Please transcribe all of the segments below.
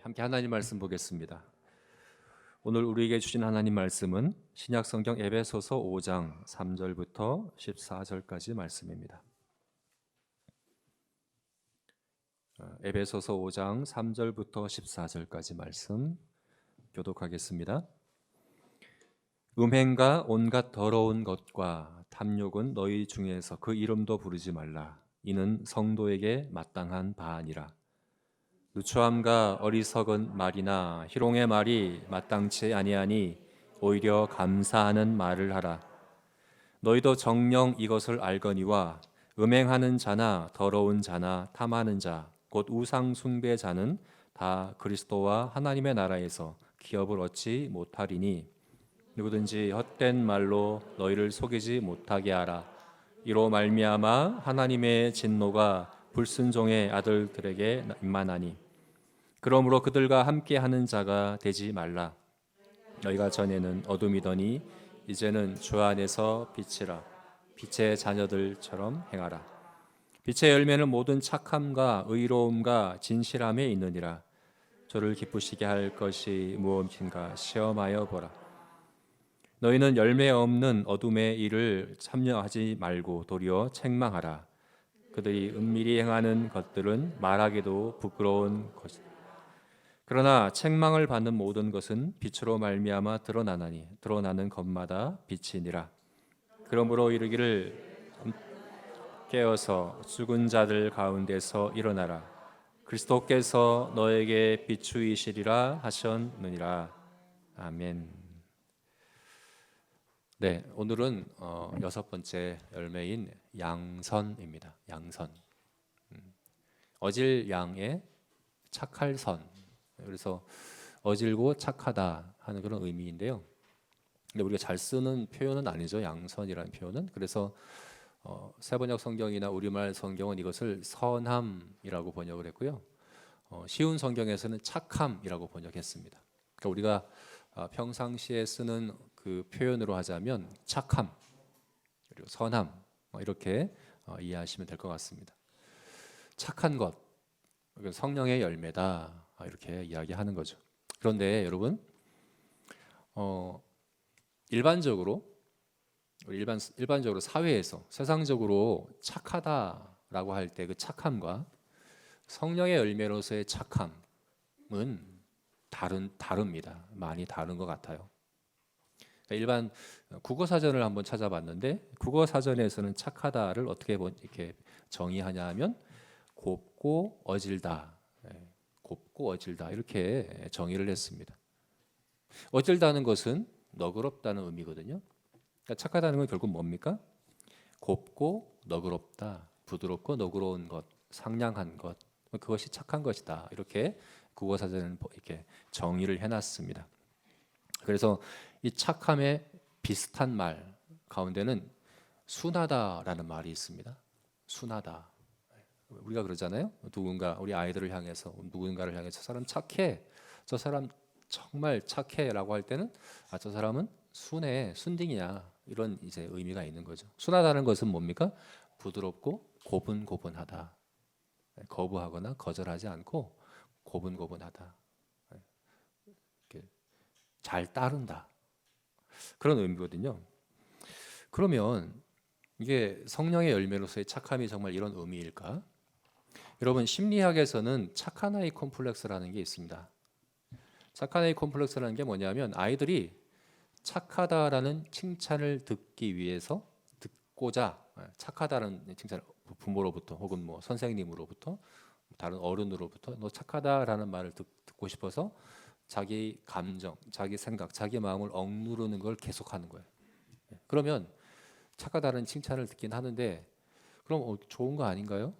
함께 하나님 말씀 보겠습니다. 오늘 우리에게 주신 하나님 말씀은 신약 성경 에베소서 5장 3절부터 14절까지 말씀입니다. 에베소서 5장 3절부터 14절까지 말씀 교독하겠습니다. 음행과 온갖 더러운 것과 탐욕은 너희 중에서 그 이름도 부르지 말라. 이는 성도에게 마땅한 바 아니라. 누추함과 어리석은 말이나 희롱의 말이 마땅치 아니하니 오히려 감사하는 말을 하라. 너희도 정녕 이것을 알거니와 음행하는 자나 더러운 자나 탐하는 자 곧 우상 숭배자는 다 그리스도와 하나님의 나라에서 기업을 얻지 못하리니 누구든지 헛된 말로 너희를 속이지 못하게 하라. 이로 말미암아 하나님의 진노가 불순종의 아들들에게 임하나니 그러므로 그들과 함께하는 자가 되지 말라. 너희가 전에는 어둠이더니 이제는 주 안에서 빛이라. 빛의 자녀들처럼 행하라. 빛의 열매는 모든 착함과 의로움과 진실함에 있느니라. 저를 기쁘시게 할 것이 무엇인가 시험하여 보라. 너희는 열매 없는 어둠의 일을 참여하지 말고 도리어 책망하라. 그들이 은밀히 행하는 것들은 말하기도 부끄러운 것이다. 그러나 책망을 받는 모든 것은 빛으로 말미암아 드러나나니 드러나는 것마다 빛이니라. 그러므로 이르기를 깨어서 죽은 자들 가운데서 일어나라. 그리스도께서 너에게 비추이시리라 하셨느니라. 아멘. 네, 오늘은 여섯 번째 열매인 양선입니다. 양선. 어질 양의 착할 선. 그래서 어질고 착하다 하는 그런 의미인데요. 근데 우리가 잘 쓰는 표현은 아니죠. 양선이라는 표현은. 그래서 세번역 성경이나 우리말 성경은 이것을 선함이라고 번역을 했고요. 쉬운 성경에서는 착함이라고 번역했습니다. 그러니까 우리가 평상시에 쓰는 그 표현으로 하자면 착함 그리고 선함 이렇게 이해하시면 될 것 같습니다. 착한 것, 성령의 열매다 이렇게 이야기하는 거죠. 그런데 여러분, 일반적으로 사회에서 세상적으로 착하다라고 할 때 그 착함과 성령의 열매로서의 착함은 다릅니다. 많이 다른 것 같아요. 일반 국어 사전을 한번 찾아봤는데 국어 사전에서는 착하다를 어떻게 이렇게 정의하냐 하면 곱고 어질다, 곱고 어질다 이렇게 정의를 했습니다. 어질다는 것은 너그럽다는 의미거든요. 그러니까 착하다는 건 결국 뭡니까? 곱고 너그럽다, 부드럽고 너그러운 것, 상냥한 것, 그것이 착한 것이다. 이렇게 국어 사전은 이렇게 정의를 해놨습니다. 그래서 이 착함의 비슷한 말 가운데는 순하다라는 말이 있습니다. 순하다. 우리가 그러잖아요. 우리 아이들을 향해서 누군가를 향해서 저 사람 착해, 저 사람 정말 착해라고 할 때는 저 사람은 순해, 순딩이야 이런 이제 의미가 있는 거죠. 순하다는 것은 뭡니까? 부드럽고 고분고분하다. 거부하거나 거절하지 않고 고분고분하다. 잘 따른다. 그런 의미거든요. 그러면 이게 성령의 열매로서의 착함이 정말 이런 의미일까? 여러분, 심리학에서는 착한 아이 콤플렉스라는 게 있습니다. 착한 아이 콤플렉스라는 게 뭐냐면 아이들이 착하다라는 칭찬을 듣기 위해서 듣고자 착하다는 칭찬을 부모로부터 혹은 뭐 선생님으로부터 다른 어른으로부터 너 착하다라는 말을 듣고 싶어서 자기 감정, 자기 생각, 자기 마음을 억누르는 걸 계속하는 거예요. 그러면 착하다는 칭찬을 듣긴 하는데 그럼 좋은 거 아닌가요?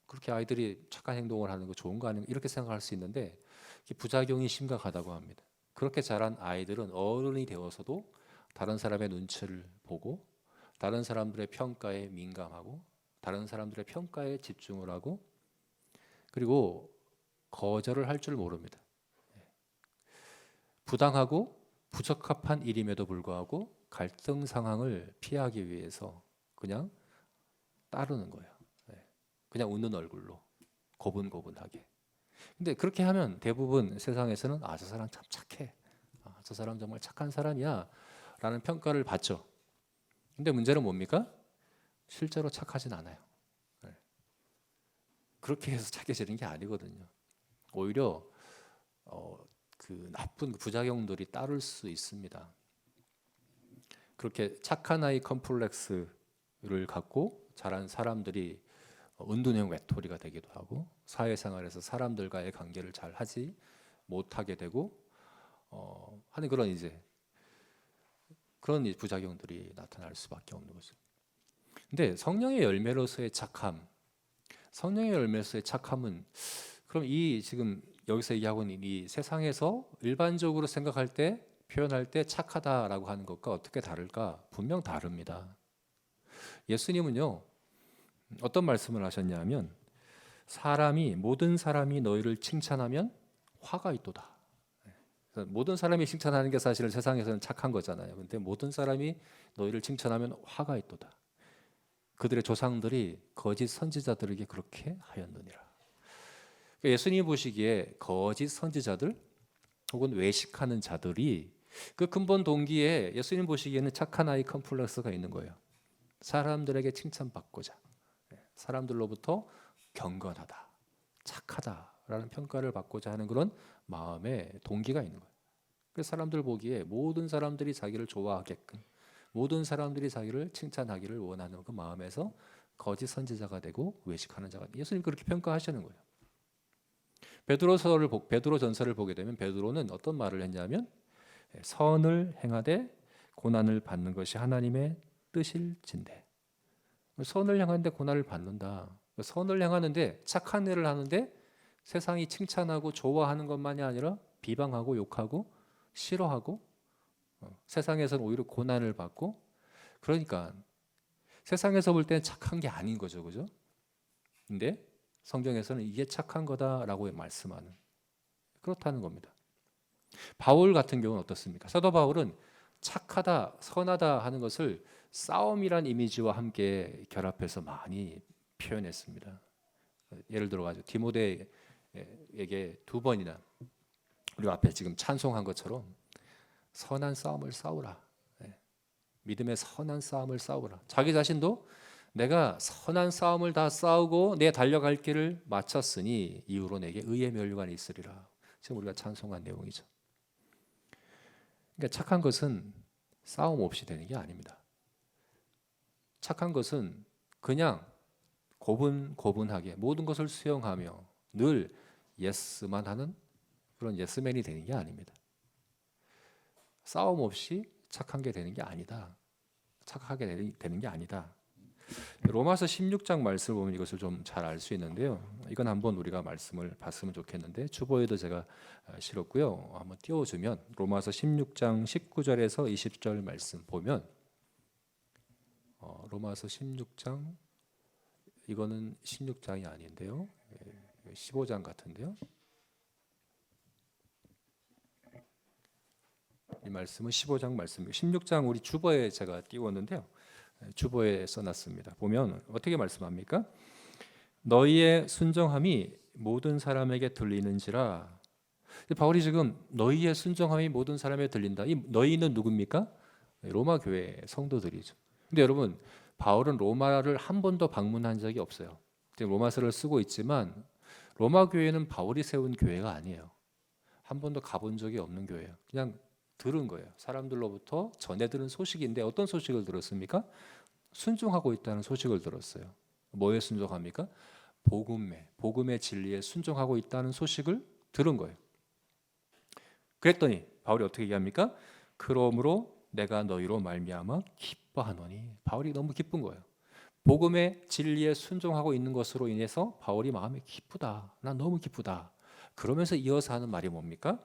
그렇게 아이들이 착한 행동을 하는 거 좋은 거 아닌가 이렇게 생각할 수 있는데 부작용이 심각하다고 합니다. 그렇게 자란 아이들은 어른이 되어서도 다른 사람의 눈치를 보고 다른 사람들의 평가에 민감하고 다른 사람들의 평가에 집중을 하고 그리고 거절을 할 줄 모릅니다. 부당하고 부적합한 일임에도 불구하고 갈등 상황을 피하기 위해서 그냥 따르는 거예요. 그냥 웃는 얼굴로 고분고분하게. 근데 그렇게 하면 대부분 세상에서는 저 사람 참 착해, 저 사람 정말 착한 사람이야 라는 평가를 받죠. 근데 문제는 뭡니까? 실제로 착하진 않아요. 네. 그렇게 해서 착해지는 게 아니거든요. 오히려 그 나쁜 부작용들이 따를 수 있습니다. 그렇게 착한 아이 컴플렉스를 갖고 자란 사람들이 은둔형 외톨이가 되기도 하고, 사회생활에서 사람들과의 관계를 잘 하지 못하게 되고 하는 그런 부작용들이 나타날 수밖에 없는 거죠. 근데 성령의 열매로서의 착함, 성령의 열매로서의 착함은 그럼 이 지금 여기서 얘기하고 있는 이 세상에서 일반적으로 생각할 때 표현할 때 착하다라고 하는 것과 어떻게 다를까? 분명 다릅니다. 예수님은요, 어떤 말씀을 하셨냐면 모든 사람이 너희를 칭찬하면 화가 있도다. 모든 사람이 칭찬하는 게 사실은 세상에서는 착한 거잖아요. 근데 모든 사람이 너희를 칭찬하면 화가 있도다. 그들의 조상들이 거짓 선지자들에게 그렇게 하였느니라. 예수님 보시기에 거짓 선지자들 혹은 외식하는 자들이 그 근본 동기에 예수님 보시기에는 착한 아이 컴플렉스가 있는 거예요. 사람들에게 칭찬받고자, 사람들로부터 경건하다, 착하다라는 평가를 받고자 하는 그런 마음의 동기가 있는 거예요. 그래서 사람들 보기에 모든 사람들이 자기를 좋아하게끔, 모든 사람들이 자기를 칭찬하기를 원하는 그 마음에서 거짓 선지자가 되고 외식하는 자가, 예수님 그렇게 평가하시는 거예요. 베드로 전서를 보게 되면 베드로는 어떤 말을 했냐면 선을 행하되 고난을 받는 것이 하나님의 뜻일진대. 선을 행하는데 고난을 받는다. 선을 행하는데 착한 일을 하는데 세상이 칭찬하고 좋아하는 것만이 아니라 비방하고 욕하고 싫어하고 세상에서는 오히려 고난을 받고, 그러니까 세상에서 볼 때는 착한 게 아닌 거죠, 그죠? 근데 성경에서는 이게 착한 거다라고 말씀하는, 그렇다는 겁니다. 바울 같은 경우는 어떻습니까? 사도 바울은 착하다, 선하다 하는 것을 싸움이란 이미지와 함께 결합해서 많이 표현했습니다. 예를 들어 가지고 디모데에게 2번이나 우리 앞에 지금 찬송한 것처럼 선한 싸움을 싸우라. 믿음의 선한 싸움을 싸우라. 자기 자신도 내가 선한 싸움을 다 싸우고 내 달려갈 길을 마쳤으니 이후로 내게 의의 면류관이 있으리라. 지금 우리가 찬송한 내용이죠. 그러니까 착한 것은 싸움 없이 되는 게 아닙니다. 착한 것은 그냥 고분고분하게 모든 것을 수용하며 늘 예스만 하는 그런 예스맨이 되는 게 아닙니다. 싸움 없이 착한 게 되는 게 아니다. 착하게 되는 게 아니다. 로마서 16장 말씀을 보면 이것을 좀 잘 알 수 있는데요. 이건 한번 우리가 말씀을 봤으면 좋겠는데 주보에도 제가 실었고요. 한번 띄워주면 로마서 16장 19절에서 20절 말씀 보면 로마서 16장, 이거는 16장이 아닌데요. 15장 같은데요. 이 말씀은 15장 말씀이고 16장 우리 주보에 제가 띄웠는데요. 주보에 써놨습니다. 보면 어떻게 말씀합니까? 너희의 순종함이 모든 사람에게 들리는지라. 바울이 지금 너희의 순종함이 모든 사람에게 들린다. 이 너희는 누굽니까? 로마 교회 성도들이죠. 근데 여러분, 바울은 로마를 한 번도 방문한 적이 없어요. 로마서를 쓰고 있지만 로마 교회는 바울이 세운 교회가 아니에요. 한 번도 가본 적이 없는 교회예요. 그냥 들은 거예요. 사람들로부터 전해 들은 소식인데 어떤 소식을 들었습니까? 순종하고 있다는 소식을 들었어요. 뭐에 순종합니까? 복음의 진리에 순종하고 있다는 소식을 들은 거예요. 그랬더니 바울이 어떻게 얘기합니까? 그러므로 내가 너희로 말미암아 기뻐하노니. 바울이 너무 기쁜 거예요. 복음의 진리에 순종하고 있는 것으로 인해서 바울이 마음이 기쁘다. 난 너무 기쁘다. 그러면서 이어서 하는 말이 뭡니까?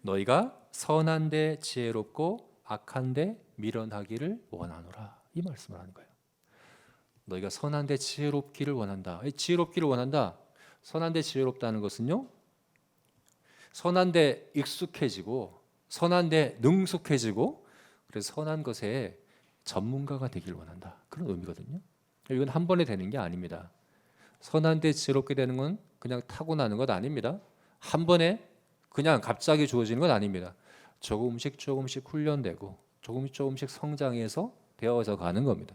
너희가 선한데 지혜롭고 악한데 미련하기를 원하노라. 이 말씀을 하는 거예요. 너희가 선한데 지혜롭기를 원한다. 지혜롭기를 원한다. 선한데 지혜롭다는 것은요, 선한데 익숙해지고 선한데 능숙해지고 그래서 선한 것에 전문가가 되기를 원한다. 그런 의미거든요. 이건 한 번에 되는 게 아닙니다. 선한데 지혜롭게 되는 건 그냥 타고나는 것 아닙니다. 한 번에 그냥 갑자기 주어지는 건 아닙니다. 조금씩 조금씩 훈련되고 조금씩 성장해서 되어져 가는 겁니다.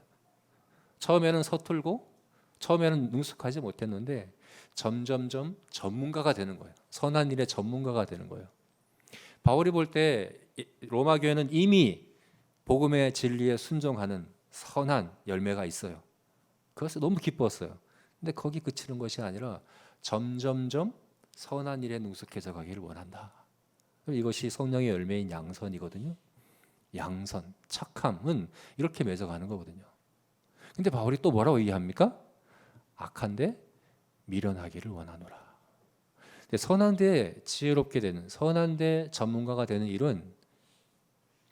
처음에는 서툴고 처음에는 능숙하지 못했는데 점점점 전문가가 되는 거예요. 선한 일의 전문가가 되는 거예요. 바울이 볼 때 로마 교회는 이미 복음의 진리에 순종하는 선한 열매가 있어요. 그것을 너무 기뻤어요. 근데 거기 그치는 것이 아니라 점점점 선한 일에 능숙해져 가기를 원한다. 이것이 성령의 열매인 양선이거든요. 양선, 착함은 이렇게 맺어가는 거거든요. 근데 바울이 또 뭐라고 얘기합니까? 악한데 미련하기를 원하노라. 선한데 지혜롭게 되는, 선한데 전문가가 되는 일은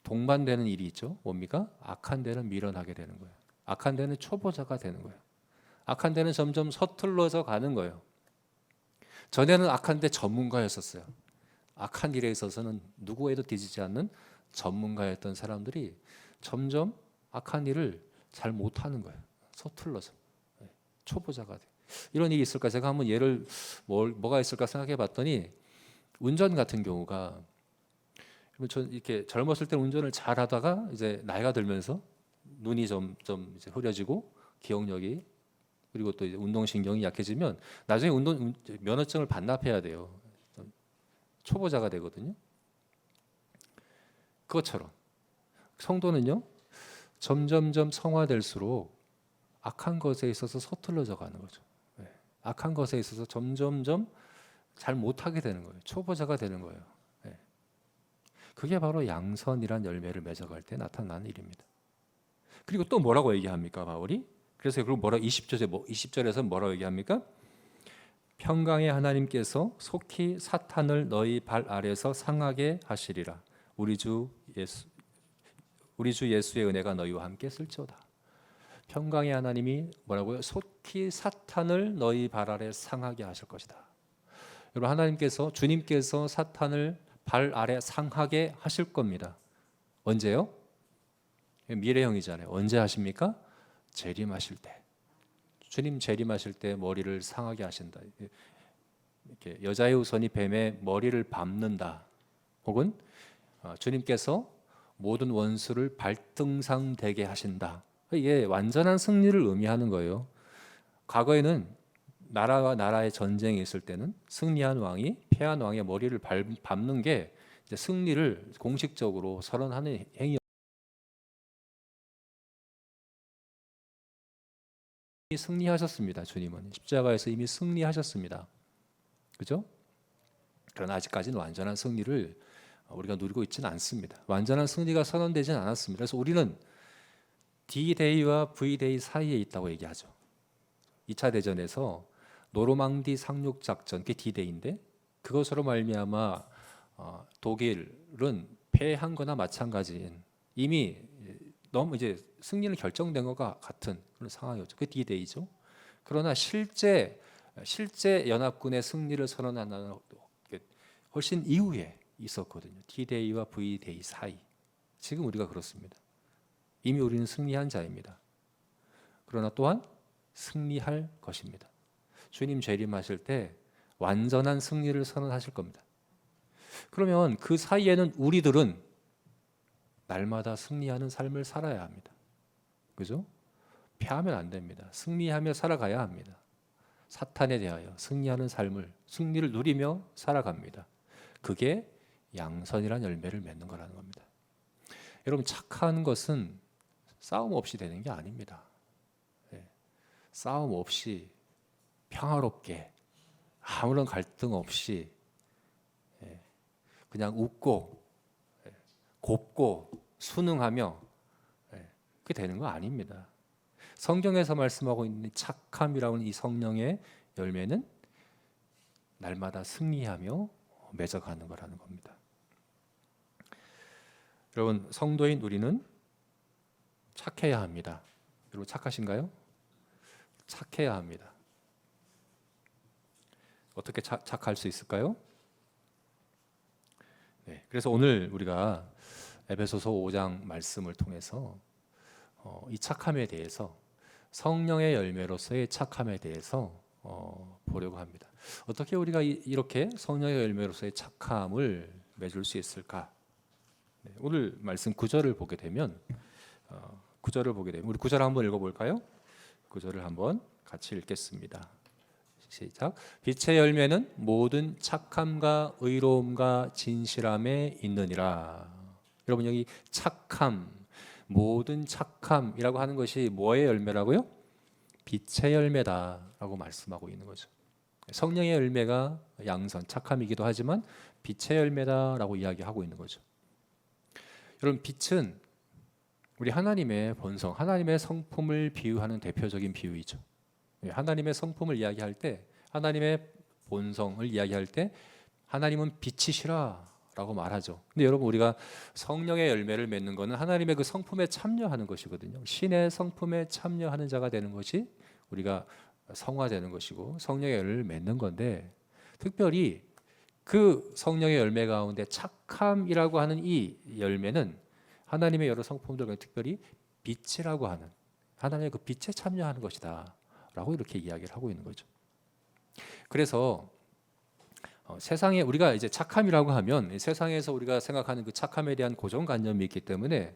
동반되는 일이 있죠. 뭡니까? 악한 데는 미련하게 되는 거예요. 악한 데는 초보자가 되는 거예요. 악한 데는 점점 서툴러져 가는 거예요. 전에는 악한 데 전문가였었어요. 악한 일에 있어서는 누구에도 뒤지지 않는 전문가였던 사람들이 점점 악한 일을 잘 못하는 거예요. 서툴러서 초보자가 돼. 이런 일이 있을까? 제가 한번 예를 뭐가 있을까 생각해 봤더니 운전 같은 경우가 전 이렇게 젊었을 때 운전을 잘 하다가 이제 나이가 들면서 눈이 좀 이제 흐려지고 기억력이 그리고 또 이제 운동신경이 약해지면 나중에 면허증을 반납해야 돼요. 초보자가 되거든요. 그것처럼 성도는요 점점점 성화될수록 악한 것에 있어서 서툴러져 가는 거죠. 악한 것에 있어서 점점점 잘 못하게 되는 거예요. 초보자가 되는 거예요. 그게 바로 양선이란 열매를 맺어갈 때 나타나는 일입니다. 그리고 또 뭐라고 얘기합니까 바울이? 그래서 그럼 20절에서 뭐라고 얘기합니까? 평강의 하나님께서 속히 사탄을 너희 발 아래서 상하게 하시리라. 우리 주 예수의 은혜가 너희와 함께 있을지어다. 평강의 하나님이 뭐라고요? 속히 사탄을 너희 발 아래 상하게 하실 것이다. 여러분 주님께서 사탄을 발 아래 상하게 하실 겁니다. 언제요? 미래형이잖아요. 언제 하십니까? 재림하실 때. 주님 재림하실 때 머리를 상하게 하신다. 이렇게 여자의 후손이 뱀의 머리를 밟는다. 혹은 주님께서 모든 원수를 발등상되게 하신다. 이게 완전한 승리를 의미하는 거예요. 과거에는 나라와 나라의 전쟁이 있을 때는 승리한 왕이 패한 왕의 머리를 밟는 게 이제 승리를 공식적으로 선언하는 행위. 승리하셨습니다. 주님은 십자가에서 이미 승리하셨습니다. 그죠? 그러나 아직까지는 완전한 승리를 우리가 누리고 있지는 않습니다. 완전한 승리가 선언되지는 않았습니다. 그래서 우리는 D-Day와 V-Day 사이에 있다고 얘기하죠. 2차 대전에서 노르망디 상륙 작전, 그게 D-Day인데 그것으로 말미암아 독일은 패한 거나 마찬가지인 이미 너무 이제 승리는 결정된 것과 같은 그런 상황이었죠. 그게 D-Day죠. 그러나 실제 연합군의 승리를 선언하는 훨씬 이후에 있었거든요. D-Day와 V-Day 사이. 지금 우리가 그렇습니다. 이미 우리는 승리한 자입니다. 그러나 또한 승리할 것입니다. 주님 재림하실 때 완전한 승리를 선언하실 겁니다. 그러면 그 사이에는 우리들은 날마다 승리하는 삶을 살아야 합니다. 그죠? 패하면 안 됩니다. 승리하며 살아가야 합니다. 사탄에 대하여 승리하는 승리를 누리며 살아갑니다. 그게 양선이라는 열매를 맺는 거라는 겁니다. 여러분 착한 것은 싸움 없이 되는 게 아닙니다. 싸움 없이 평화롭게 아무런 갈등 없이 그냥 웃고 곱고 순응하며 그게 되는 거 아닙니다. 성경에서 말씀하고 있는 착함이라는 이 성령의 열매는 날마다 승리하며 맺어가는 거라는 겁니다. 여러분 성도인 우리는 착해야 합니다. 여러분 착하신가요? 착해야 합니다. 어떻게 착할 수 있을까요? 그래서 오늘 우리가 에베소서 5장 말씀을 통해서 이 착함에 대해서 성령의 열매로서의 착함에 대해서 보려고 합니다. 어떻게 우리가 이렇게 성령의 열매로서의 착함을 맺을 수 있을까? 네, 오늘 말씀 구절을 보게 되면 우리 구절 한번 읽어볼까요? 구절을 한번 같이 읽겠습니다. 시작. 빛의 열매는 모든 착함과 의로움과 진실함에 있느니라. 여러분 여기 착함, 모든 착함이라고 하는 것이 뭐의 열매라고요? 빛의 열매다라고 말씀하고 있는 거죠. 성령의 열매가 양선, 착함이기도 하지만 빛의 열매다라고 이야기하고 있는 거죠. 여러분 빛은 우리 하나님의 본성, 하나님의 성품을 비유하는 대표적인 비유이죠. 하나님의 성품을 이야기할 때, 하나님의 본성을 이야기할 때 하나님은 빛이시라라고 말하죠. 근데 여러분 우리가 성령의 열매를 맺는 것은 하나님의 그 성품에 참여하는 것이거든요. 신의 성품에 참여하는 자가 되는 것이 우리가 성화되는 것이고 성령의 열매를 맺는 건데, 특별히 그 성령의 열매 가운데 착함이라고 하는 이 열매는 하나님의 여러 성품들 중에 특별히 빛이라고 하는 하나님의 그 빛에 참여하는 것이다 라고 이렇게 이야기를 하고 있는 거죠. 그래서 세상에 우리가 이제 착함이라고 하면 세상에서 우리가 생각하는 그 착함에 대한 고정관념이 있기 때문에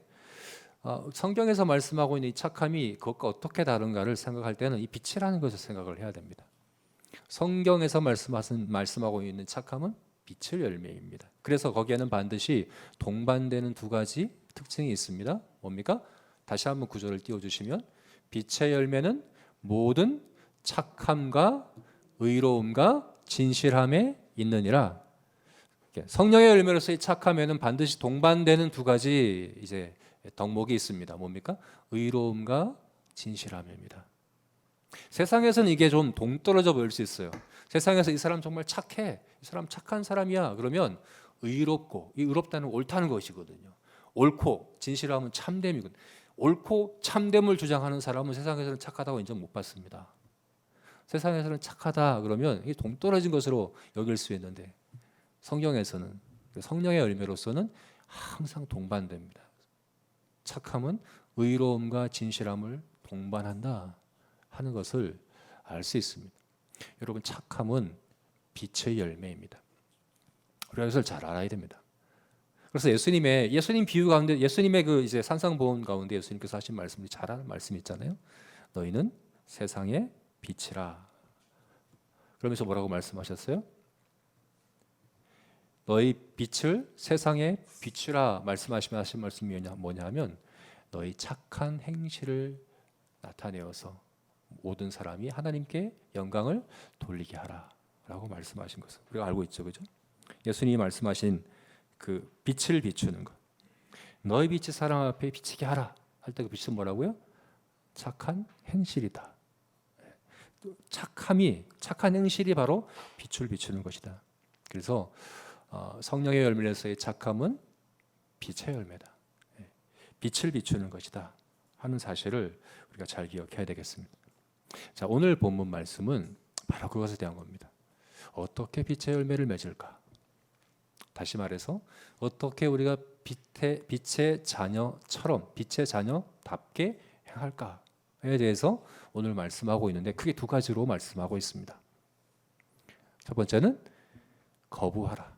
성경에서 말씀하고 있는 이 착함이 그것과 어떻게 다른가를 생각할 때는 이 빛이라는 것을 생각을 해야 됩니다. 성경에서 말씀하고 있는 착함은 빛의 열매입니다. 그래서 거기에는 반드시 동반되는 두 가지 특징이 있습니다. 뭡니까? 다시 한번 구절을 띄워주시면 빛의 열매는 모든 착함과 의로움과 진실함에 있느니라. 성령의 열매로서의 착함에는 반드시 동반되는 두 가지 이제 덕목이 있습니다. 뭡니까? 의로움과 진실함입니다. 세상에서는 이게 좀 동떨어져 보일 수 있어요. 세상에서 이 사람 정말 착해, 이 사람 착한 사람이야 그러면 의롭고, 이 의롭다는 옳다는 것이거든요. 옳고 진실함은 참됨이거든요. 옳고 참됨을 주장하는 사람은 세상에서는 착하다고 인정 못 받습니다. 세상에서는 착하다 그러면 이게 동떨어진 것으로 여길 수 있는데 성경에서는 성령의 열매로서는 항상 동반됩니다. 착함은 의로움과 진실함을 동반한다 하는 것을 알 수 있습니다. 여러분 착함은 빛의 열매입니다. 우리가 이것을 잘 알아야 됩니다. 그래서 예수님 비유 가운데 예수님의 그 이제 산상보험 가운데 예수님께서 하신 말씀이 잘 아는 말씀이 있잖아요. 너희는 세상의 빛이라. 그러면서 뭐라고 말씀하셨어요? 너희 빛을 세상에 비추라 말씀하시면 하신 말씀이 뭐냐면 너희 착한 행실을 나타내어서 모든 사람이 하나님께 영광을 돌리게 하라라고 말씀하신 것을 우리가 알고 있죠, 그죠? 예수님이 말씀하신 그 빛을 비추는 것, 너희 빛이 사람 앞에 비치게 하라 할 때 그 빛은 뭐라고요? 착한 행실이다. 착한 행실이 바로 빛을 비추는 것이다. 그래서 성령의 열매로서의 착함은 빛의 열매다. 빛을 비추는 것이다 하는 사실을 우리가 잘 기억해야 되겠습니다. 자, 오늘 본문 말씀은 바로 그것에 대한 겁니다. 어떻게 빛의 열매를 맺을까? 다시 말해서 어떻게 우리가 빛의 자녀처럼 빛의 자녀답게 행할까에 대해서 오늘 말씀하고 있는데 크게 두 가지로 말씀하고 있습니다. 첫 번째는 거부하라.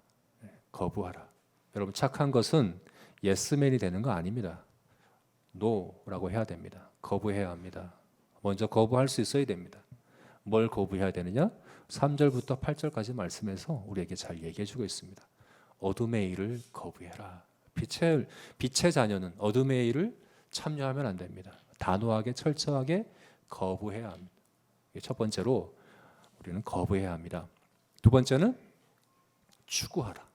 거부하라. 여러분 착한 것은 예스맨이 되는 거 아닙니다. 노라고 해야 됩니다. 거부해야 합니다. 먼저 거부할 수 있어야 됩니다. 뭘 거부해야 되느냐? 3절부터 8절까지 말씀에서 우리에게 잘 얘기해 주고 있습니다. 어둠의 일을 거부해라. 빛의 자녀는 어둠의 일을 참여하면 안 됩니다. 단호하게 철저하게 거부해야 합니다. 첫 번째로 우리는 거부해야 합니다. 두 번째는 추구하라.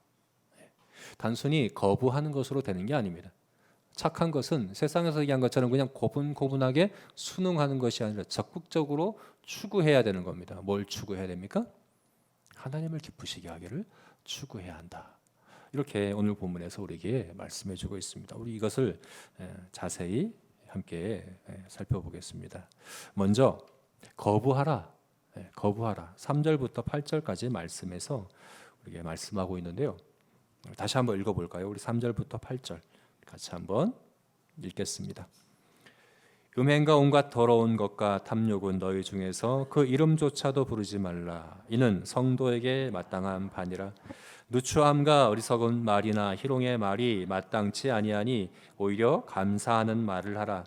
단순히 거부하는 것으로 되는 게 아닙니다. 착한 것은 세상에서 얘기한 것처럼 그냥 고분고분하게 순응하는 것이 아니라 적극적으로 추구해야 되는 겁니다. 뭘 추구해야 됩니까? 하나님을 기쁘시게 하기를 추구해야 한다. 이렇게 오늘 본문에서 우리에게 말씀해 주고 있습니다. 우리 이것을 자세히 함께 살펴보겠습니다. 먼저 거부하라. 거부하라. 3절부터 8절까지 말씀에서 우리에게 말씀하고 있는데요. 다시 한번 읽어볼까요? 우리 3절부터 8절 같이 한번 읽겠습니다. 음행과 온갖 더러운 것과 탐욕은 너희 중에서 그 이름조차도 부르지 말라. 이는 성도에게 마땅한 바니라. 누추함과 어리석은 말이나 희롱의 말이 마땅치 아니하니 오히려 감사하는 말을 하라.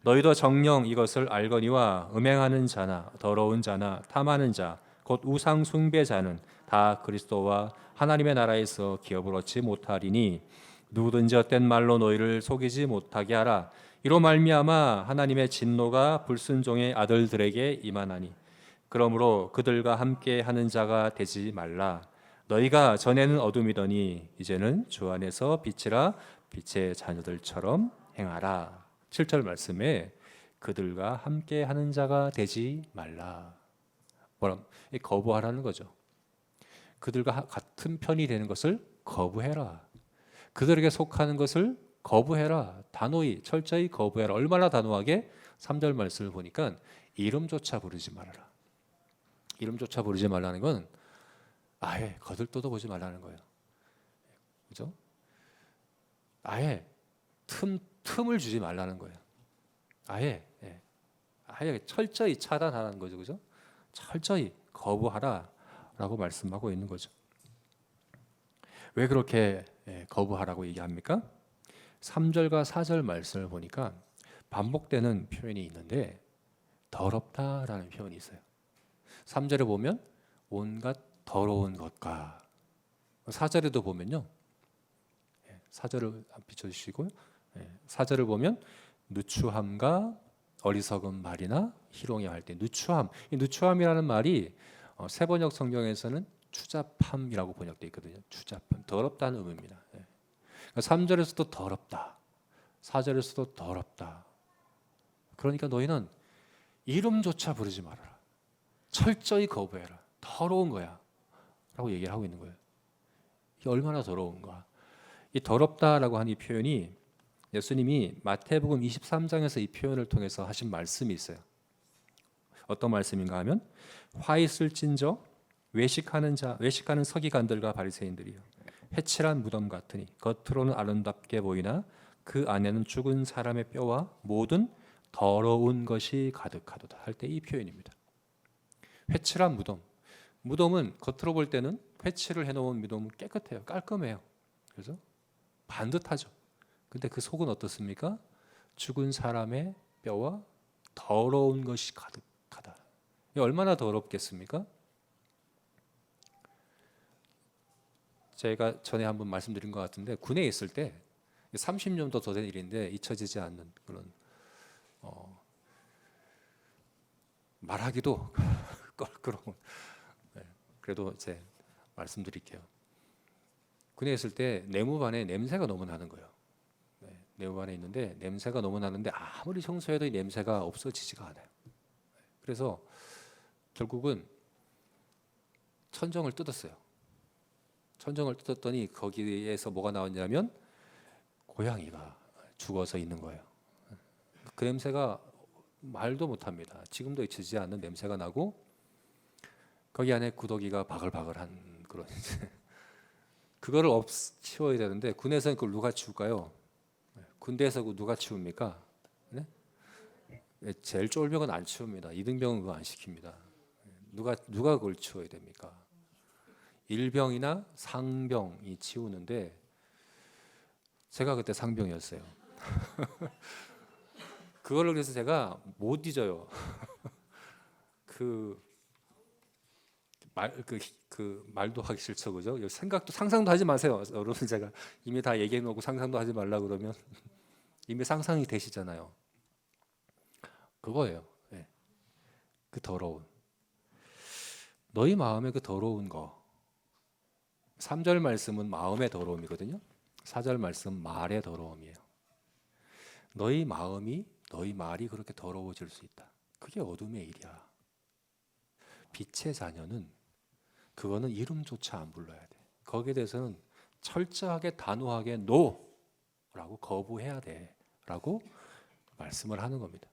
너희도 정녕 이것을 알거니와 음행하는 자나 더러운 자나 탐하는 자 곧 우상 숭배자는 다 그리스도와 하나님의 나라에서 기업을 얻지 못하리니 누구든지 헛된 말로 너희를 속이지 못하게 하라. 이로 말미암아 하나님의 진노가 불순종의 아들들에게 임하나니 그러므로 그들과 함께 하는 자가 되지 말라. 너희가 전에는 어둠이더니 이제는 주 안에서 빛이라. 빛의 자녀들처럼 행하라. 7절 말씀에 그들과 함께 하는 자가 되지 말라. 뭐라? 거부하라는 거죠. 그들과 같은 편이 되는 것을 거부해라. 그들에게 속하는 것을 거부해라. 단호히 철저히 거부해라. 얼마나 단호하게? 3절 말씀을 보니까 이름조차 부르지 말아라. 이름조차 부르지 말라는 건 아예 거들떠도 보지 말라는 거예요. 그죠? 아예 틈을 주지 말라는 거예요. 아예 철저히 차단하라는 거죠. 그죠? 철저히 거부하라라고 말씀하고 있는 거죠. 왜 그렇게 거부하라고 얘기합니까? 3절과 4절 말씀을 보니까 반복되는 표현이 있는데 더럽다라는 표현이 있어요. 3절에 보면 온갖 더러운 것과 4절에도 보면요. 4절을 비춰주시고요. 4절을 보면 누추함과 어리석은 말이나 희롱이 할 때 누추함. 이 누추함이라는 말이 세번역 성경에서는 추잡함이라고 번역되어 있거든요. 추잡함, 더럽다는 의미입니다. 3절에서도 더럽다, 4절에서도 더럽다. 그러니까 너희는 이름조차 부르지 말아라. 철저히 거부해라. 더러운 거야 라고 얘기를 하고 있는 거예요. 이게 얼마나 더러운가. 이 더럽다라고 하는 이 표현이 예수님이 마태복음 23장에서 이 표현을 통해서 하신 말씀이 있어요. 어떤 말씀인가 하면 화 있을진저 외식하는 서기관들과 바리새인들이요 회칠한 무덤 같으니 겉으로는 아름답게 보이나 그 안에는 죽은 사람의 뼈와 모든 더러운 것이 가득하도다 할 때 이 표현입니다. 회칠한 무덤은 겉으로 볼 때는 회칠을 해놓은 무덤은 깨끗해요. 깔끔해요. 그래서 반듯하죠. 근데 그 속은 어떻습니까? 죽은 사람의 뼈와 더러운 것이 가득하다. 이게 얼마나 더럽겠습니까? 제가 전에 한번 말씀드린 것 같은데 군에 있을 때 30년도 더 된 일인데 잊혀지지 않는 그런 말하기도 껄끄러운 그래도 이제 말씀드릴게요. 군에 있을 때 내무반에 냄새가 너무 나는 거예요. 내무반에 있는데 냄새가 너무 나는데 아무리 청소해도 이 냄새가 없어지지가 않아요. 그래서 결국은 천정을 뜯었어요. 천정을 뜯었더니 거기에서 뭐가 나왔냐면 고양이가 죽어서 있는 거예요. 그 냄새가 말도 못합니다. 지금도 잊히지 않는 냄새가 나고 거기 안에 구더기가 바글바글한 그런 그거를 치워야 되는데 군에서는 그걸 누가 치울까요? 군대에서 누가 치웁니까? 네? 제일 쫄병은 안 치웁니다. 이등병은 그거 안 시킵니다. 누가 그걸 치워야 됩니까? 일병이나 상병이 치우는데 제가 그때 상병이었어요. 그거를 그래서 제가 못 잊어요. 그 말도 하기 싫죠, 그죠? 상상도 하지 마세요. 여러분 제가 이미 다 얘기해 놓고 상상도 하지 말라 그러면 이미 상상이 되시잖아요. 그거예요. 네. 그 더러운 너희 마음의 그 더러운 거. 3절 말씀은 마음의 더러움이거든요. 4절 말씀 말의 더러움이에요. 너희 마음이 너희 말이 그렇게 더러워질 수 있다. 그게 어둠의 일이야. 빛의 자녀는 그거는 이름조차 안 불러야 돼. 거기에 대해서는 철저하게 단호하게 NO라고 거부해야 돼라고 말씀을 하는 겁니다.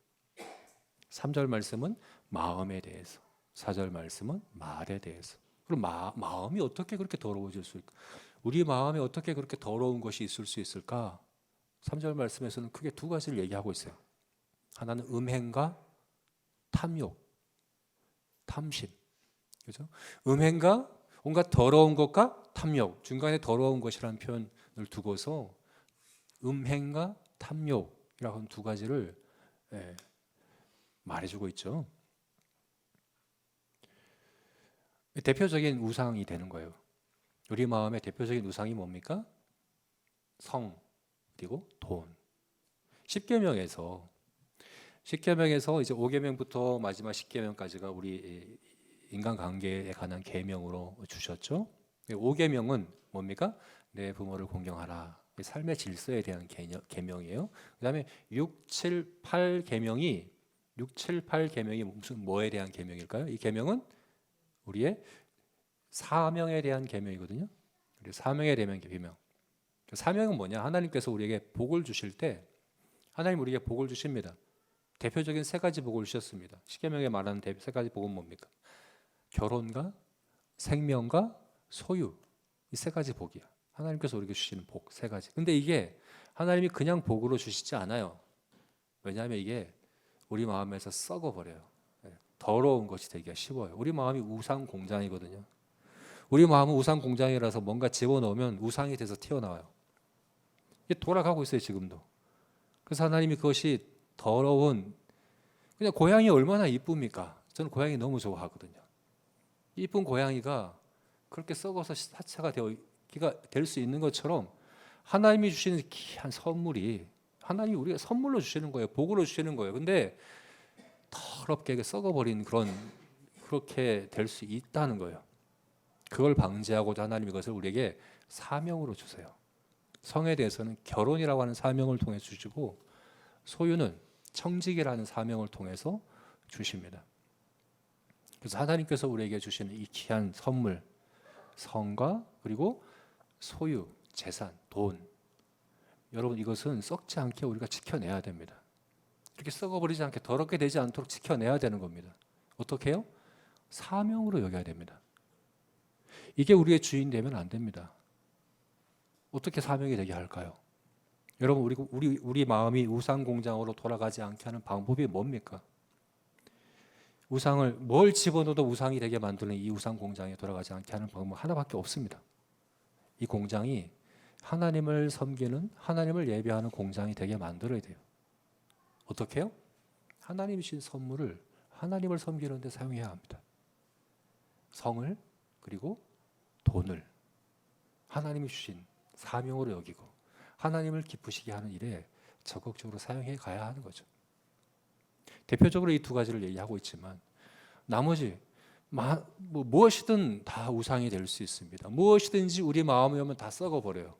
3절 말씀은 마음에 대해서, 4절 말씀은 말에 대해서. 그럼 마음이 어떻게 그렇게 더러워질 수 있을까? 우리 마음에 어떻게 그렇게 더러운 것이 있을 수 있을까? 3절 말씀에서는 크게 두 가지를 얘기하고 있어요. 하나는 음행과 탐욕, 탐심. 그죠? 음행과 온갖 더러운 것과 탐욕, 중간에 더러운 것이라는 표현을 두고서 음행과 탐욕이라고 하는 두 가지를 말해주고 있죠. 대표적인 우상이 되는 거예요. 우리 마음의 대표적인 우상이 뭡니까? 성, 그리고 돈. 십계명에서 이제 5계명부터 마지막 10계명까지가 우리 인간관계에 관한 계명으로 주셨죠. 5계명은 뭡니까? 내 부모를 공경하라. 삶의 질서에 대한 계명이에요. 그다음에 6, 7, 8계명이 무슨 뭐에 대한 계명일까요? 이 계명은 우리의 사명에 대한 계명이거든요. 우리 사명에 대한 계명. 사명은 뭐냐? 하나님께서 우리에게 복을 주실 때 하나님 우리에게 복을 주십니다. 대표적인 세 가지 복을 주셨습니다. 십계명에 말하는 세 가지 복은 뭡니까? 결혼과 생명과 소유. 이 세 가지 복이야. 하나님께서 우리에게 주시는 복 세 가지. 근데 이게 하나님이 그냥 복으로 주시지 않아요. 왜냐하면 이게 우리 마음에서 썩어버려요. 더러운 것이 되기가 쉬워요. 우리 마음이 우상 공장이거든요. 우리 마음은 우상 공장이라서 뭔가 집어넣으면 우상이 돼서 튀어나와요. 이게 돌아가고 있어요, 지금도. 그래서 하나님이 그것이 더러운, 그냥 고양이 얼마나 이쁩니까? 저는 고양이 너무 좋아하거든요. 이쁜 고양이가 그렇게 썩어서 사체가 될 수 있는 것처럼 하나님이 주시는 귀한 선물이 하나님이 우리가 선물로 주시는 거예요. 복으로 주시는 거예요. 근데 더럽게 썩어버린 그렇게 될 수 있다는 거예요. 그걸 방지하고자 하나님이 그것을 우리에게 사명으로 주세요. 성에 대해서는 결혼이라고 하는 사명을 통해 주시고 소유는 청직이라는 사명을 통해서 주십니다. 그래서 하나님께서 우리에게 주시는 이 귀한 선물, 성과 그리고 소유, 재산, 돈, 여러분 이것은 썩지 않게 우리가 지켜내야 됩니다. 그렇게 썩어버리지 않게 더럽게 되지 않도록 지켜내야 되는 겁니다. 어떻게 해요? 사명으로 여겨야 됩니다. 이게 우리의 주인 되면 안 됩니다. 어떻게 사명이 되게 할까요? 여러분 우리 마음이 우상 공장으로 돌아가지 않게 하는 방법이 뭡니까? 우상을 뭘 집어넣어도 우상이 되게 만드는 이 우상 공장에 돌아가지 않게 하는 방법은 하나밖에 없습니다. 이 공장이 하나님을 섬기는 하나님을 예배하는 공장이 되게 만들어야 돼요. 어떻게 해요? 하나님이 주신 선물을 하나님을 섬기는 데 사용해야 합니다. 성을 그리고 돈을 하나님이 주신 사명으로 여기고 하나님을 기쁘시게 하는 일에 적극적으로 사용해 가야 하는 거죠. 대표적으로 이 두 가지를 얘기하고 있지만 나머지 무엇이든 다 우상이 될 수 있습니다. 무엇이든지 우리 마음에 오면 다 썩어버려요.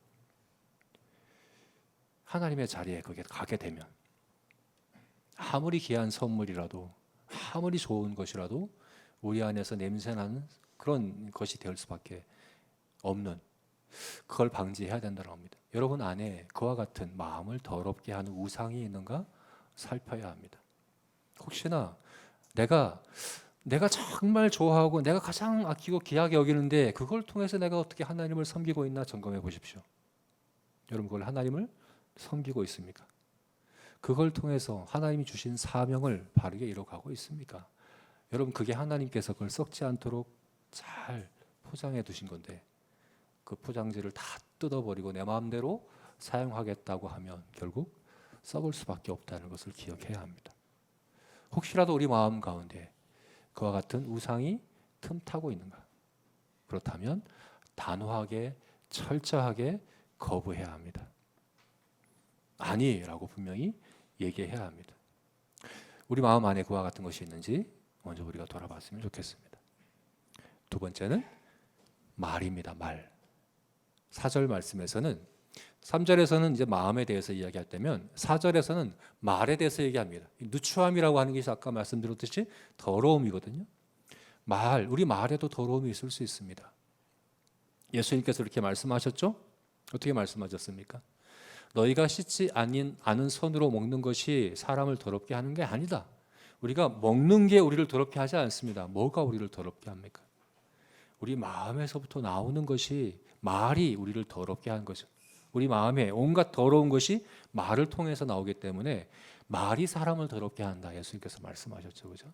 하나님의 자리에 거기에 가게 되면 아무리 귀한 선물이라도 아무리 좋은 것이라도 우리 안에서 냄새나는 그런 것이 될 수밖에 없는, 그걸 방지해야 된다는 겁니다. 여러분 안에 그와 같은 마음을 더럽게 하는 우상이 있는가 살펴야 합니다. 혹시나 내가 정말 좋아하고 내가 가장 아끼고 귀하게 여기는데 그걸 통해서 내가 어떻게 하나님을 섬기고 있나 점검해 보십시오. 여러분 그걸 하나님을 섬기고 있습니까? 그걸 통해서 하나님이 주신 사명을 바르게 이뤄가고 있습니까? 여러분 그게 하나님께서 그걸 썩지 않도록 잘 포장해 두신 건데 그 포장지를 다 뜯어버리고 내 마음대로 사용하겠다고 하면 결국 썩을 수밖에 없다는 것을 기억해야 합니다. 혹시라도 우리 마음 가운데 그와 같은 우상이 틈타고 있는가? 그렇다면 단호하게 철저하게 거부해야 합니다. 아니라고 분명히 얘기해야 합니다. 우리 마음 안에 그와 같은 것이 있는지 먼저 우리가 돌아봤으면 좋겠습니다. 두 번째는 말입니다. 말. 4절 말씀에서는 3절에서는 이제 마음에 대해서 이야기할 때면 4절에서는 말에 대해서 얘기합니다. 누추함이라고 하는 것이 아까 말씀드렸듯이 더러움이거든요. 우리 말에도 더러움이 있을 수 있습니다. 예수님께서 이렇게 말씀하셨죠? 어떻게 말씀하셨습니까? 너희가 씻지 않은 손으로 먹는 것이 사람을 더럽게 하는 게 아니다. 우리가 먹는 게 우리를 더럽게 하지 않습니다. 뭐가 우리를 더럽게 합니까? 우리 마음에서부터 나오는 것이 말이 우리를 더럽게 하는 거죠. 우리 마음에 온갖 더러운 것이 말을 통해서 나오기 때문에 말이 사람을 더럽게 한다. 예수님께서 말씀하셨죠, 그죠?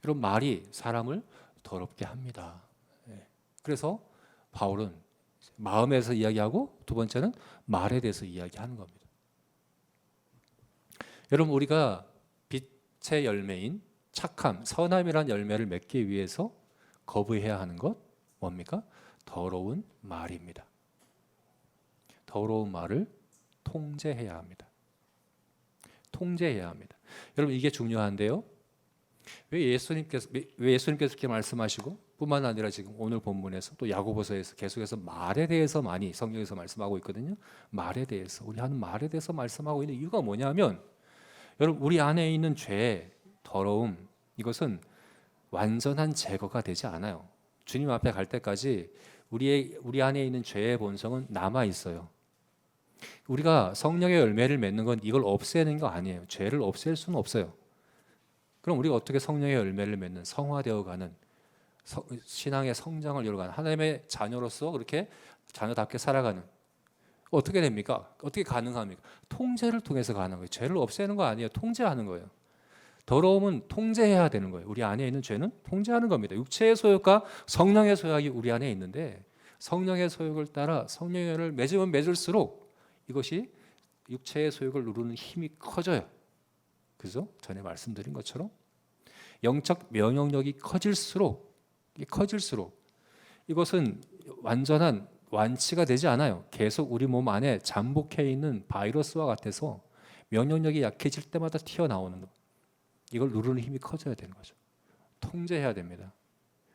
여러분, 말이 사람을 더럽게 합니다. 예. 그래서 바울은 마음에서 이야기하고 두 번째는 말에 대해서 이야기하는 겁니다. 여러분, 우리가 빛의 열매인 착함, 선함이란 열매를 맺기 위해서 거부해야 하는 것 뭡니까? 더러운 말입니다. 더러운 말을 통제해야 합니다. 통제해야 합니다. 여러분, 이게 중요한데요. 왜 예수님께서 이렇게 말씀하시고 뿐만 아니라 지금 오늘 본문에서 또 야고보서에서 계속해서 말에 대해서 많이 성경에서 말씀하고 있거든요. 말에 대해서, 우리 하는 말에 대해서 말씀하고 있는 이유가 뭐냐면, 여러분, 우리 안에 있는 죄, 더러움, 이것은 완전한 제거가 되지 않아요. 주님 앞에 갈 때까지 우리 안에 있는 죄의 본성은 남아 있어요. 우리가 성령의 열매를 맺는 건 이걸 없애는 거 아니에요. 죄를 없앨 수는 없어요. 그럼 우리가 어떻게 성령의 열매를 맺는, 성화되어가는, 신앙의 성장을 이루어가는 하나님의 자녀로서 그렇게 자녀답게 살아가는, 어떻게 됩니까? 어떻게 가능합니까? 통제를 통해서 가는 거예요. 죄를 없애는 거 아니에요. 통제하는 거예요. 더러움은 통제해야 되는 거예요. 우리 안에 있는 죄는 통제하는 겁니다. 육체의 소욕과 성령의 소욕이 우리 안에 있는데, 성령의 소욕을 따라 성령의 열을 맺으면 맺을수록 이것이 육체의 소욕을 누르는 힘이 커져요. 그죠? 전에 말씀드린 것처럼 영적 면역력이 커질수록 이것은 완전한 완치가 되지 않아요. 계속 우리 몸 안에 잠복해 있는 바이러스와 같아서 면역력이 약해질 때마다 튀어나오는 거. 이걸 누르는 힘이 커져야 되는 거죠. 통제해야 됩니다.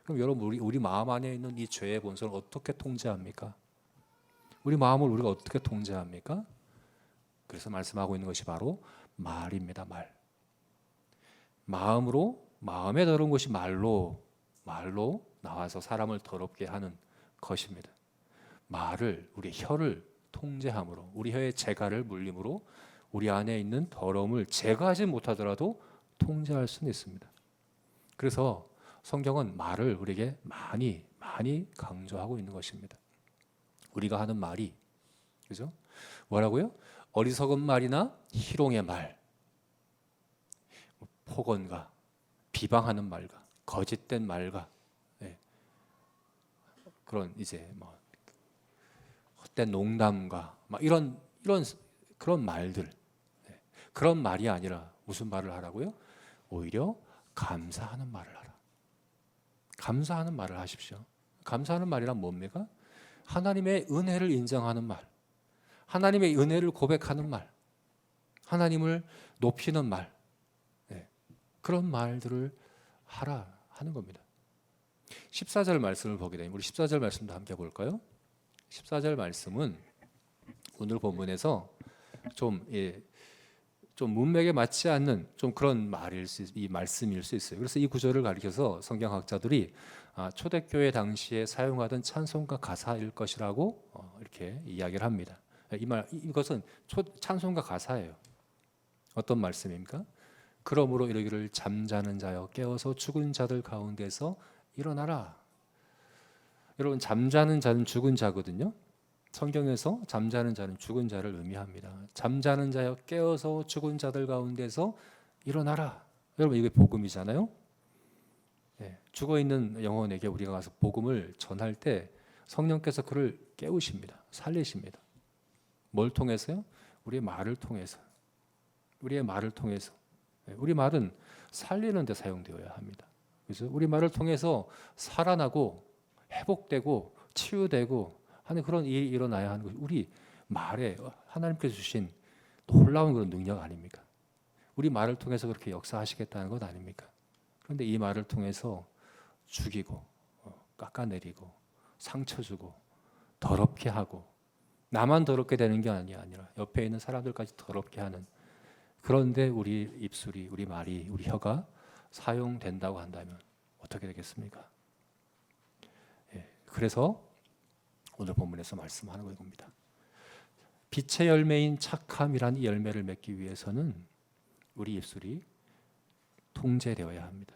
그럼 여러분, 우리 마음 안에 있는 이 죄의 본성을 어떻게 통제합니까? 우리 마음을 우리가 어떻게 통제합니까? 그래서 말씀하고 있는 것이 바로 말입니다. 마음에 더러운 것이 말로 나와서 사람을 더럽게 하는 것입니다. 말을, 우리 혀를 통제함으로, 우리 혀의 재갈을 물림으로 우리 안에 있는 더러움을 제거하지 못하더라도 통제할 수는 있습니다. 그래서 성경은 말을 우리에게 많이 강조하고 있는 것입니다. 우리가 하는 말이, 그죠? 뭐라고요? 어리석은 말이나 희롱의 말, 폭언과 비방하는 말과 거짓된 말과, 그런 이제 뭐 헛된 농담과 막 이런 그런 말들, 그런 말이 아니라 무슨 말을 하라고요? 오히려 감사하는 말을 하라. 감사하는 말을 하십시오. 감사하는 말이란 뭡니까? 하나님의 은혜를 인정하는 말, 하나님의 은혜를 고백하는 말, 하나님을 높이는 말, 그런 말들을 하라 하는 겁니다. 14절 말씀을 보게 되면 우리 14절 말씀도 함께 볼까요? 14절 말씀은 오늘 본문에서 좀 문맥에 맞지 않는 좀 그런 이 말씀일 수 있어요. 그래서 이 구절을 가리켜서 성경학자들이 초대교회 당시에 사용하던 찬송가 가사일 것이라고 이렇게 이야기를 합니다. 이것은 찬송가 가사예요. 어떤 말씀입니까? 그러므로 이르기를 잠자는 자여 깨어서 죽은 자들 가운데서 일어나라. 여러분, 잠자는 자는 죽은 자거든요. 성경에서 잠자는 자는 죽은 자를 의미합니다. 잠자는 자여 깨어서 죽은 자들 가운데서 일어나라. 여러분, 이게 복음이잖아요. 죽어 있는 영혼에게 우리가 가서 복음을 전할 때 성령께서 그를 깨우십니다. 살리십니다. 뭘 통해서요? 우리의 말을 통해서. 우리의 말을 통해서. 우리 말은 살리는 데 사용되어야 합니다. 그래서 우리 말을 통해서 살아나고 회복되고 치유되고 하는 그런 일이 일어나야 하는 것이 우리 말에 하나님께서 주신 놀라운 그런 능력 아닙니까? 우리 말을 통해서 그렇게 역사하시겠다는 것 아닙니까? 그런데 이 말을 통해서 죽이고 깎아내리고 상처 주고 더럽게 하고, 나만 더럽게 되는 게 아니라 옆에 있는 사람들까지 더럽게 하는, 그런데 우리 입술이, 우리 말이, 우리 혀가 사용된다고 한다면 어떻게 되겠습니까? 그래서 오늘 본문에서 말씀하는 겁니다. 빛의 열매인 착함이란 이 열매를 맺기 위해서는 우리 입술이 통제되어야 합니다.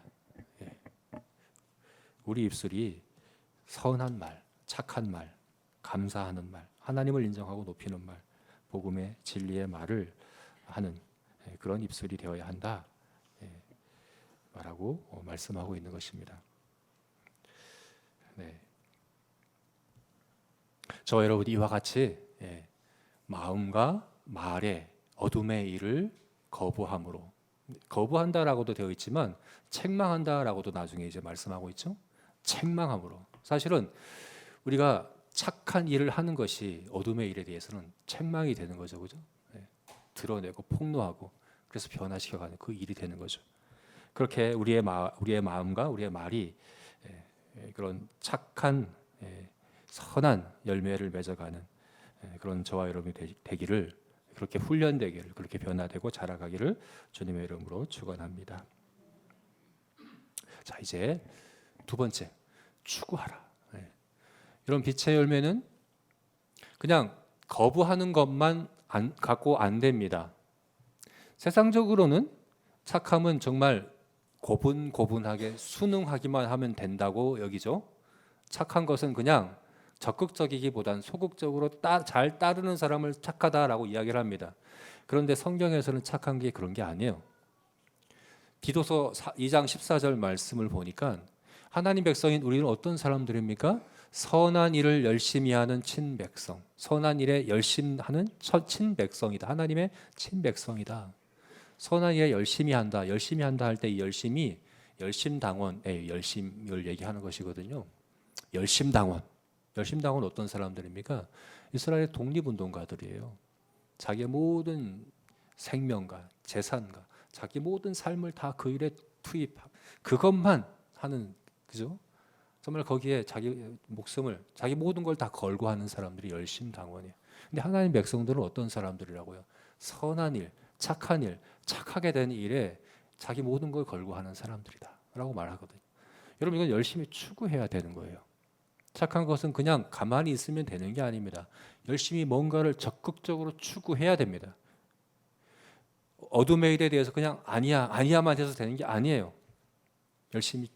우리 입술이 선한 말, 착한 말, 감사하는 말, 하나님을 인정하고 높이는 말, 복음의 진리의 말을 하는 그런 입술이 되어야 한다 라고 말씀하고 있는 것입니다. 네. 저 여러분 이와 같이 마음과 말의 어둠의 일을 거부함으로, 거부한다라고도 되어 있지만 책망한다라고도 나중에 이제 말씀하고 있죠. 책망함으로. 사실은 우리가 착한 일을 하는 것이 어둠의 일에 대해서는 책망이 되는 거죠, 그죠? 드러내고 폭로하고 그래서 변화시켜가는 그 일이 되는 거죠. 그렇게 우리의 마음과 우리의 말이 그런 착한 선한 열매를 맺어가는 그런 저와 여러분이 되기를, 그렇게 훈련되기를, 그렇게 변화되고 자라가기를 주님의 이름으로 축원합니다. 자, 이제 두 번째, 추구하라. 이런 빛의 열매는 그냥 거부하는 것만 갖고 안 됩니다. 세상적으로는 착함은 정말 고분고분하게 순응하기만 하면 된다고 여기죠. 착한 것은 그냥 적극적이기보단 소극적으로 잘 따르는 사람을 착하다라고 이야기를 합니다. 그런데 성경에서는 착한 게 그런 게 아니에요. 디도서 2장 14절 말씀을 보니까 하나님 백성인 우리는 어떤 사람들입니까? 선한 일을 열심히 하는 친백성, 선한 일에 열심하는 친백성이다. 하나님의 친백성이다. 선한 일에 열심히 한다 할 때 이 열심이 열심당원의 열심을 얘기하는 것이거든요. 열심당원 어떤 사람들입니까? 이스라엘 독립운동가들이에요. 자기의 모든 생명과 재산과 자기 모든 삶을 다 그 일에 투입하고 그것만 하는, 그죠? 정말 거기에 자기 목숨을, 자기 모든 걸 다 걸고 하는 사람들이 열심당원이에요. 근데 하나님 백성들은 어떤 사람들이라고요? 선한 일, 착한 일, 착하게 된 일에 자기 모든 걸 걸고 하는 사람들이다라고 말하거든요. 여러분 이건 열심히 추구해야 되는 거예요. 착한 것은 그냥 가만히 있으면 되는 게 아닙니다. 열심히 뭔가를 적극적으로 추구해야 됩니다. 어둠의 일에 대해서 그냥 아니야만 해서 되는 게 아니에요. 열심히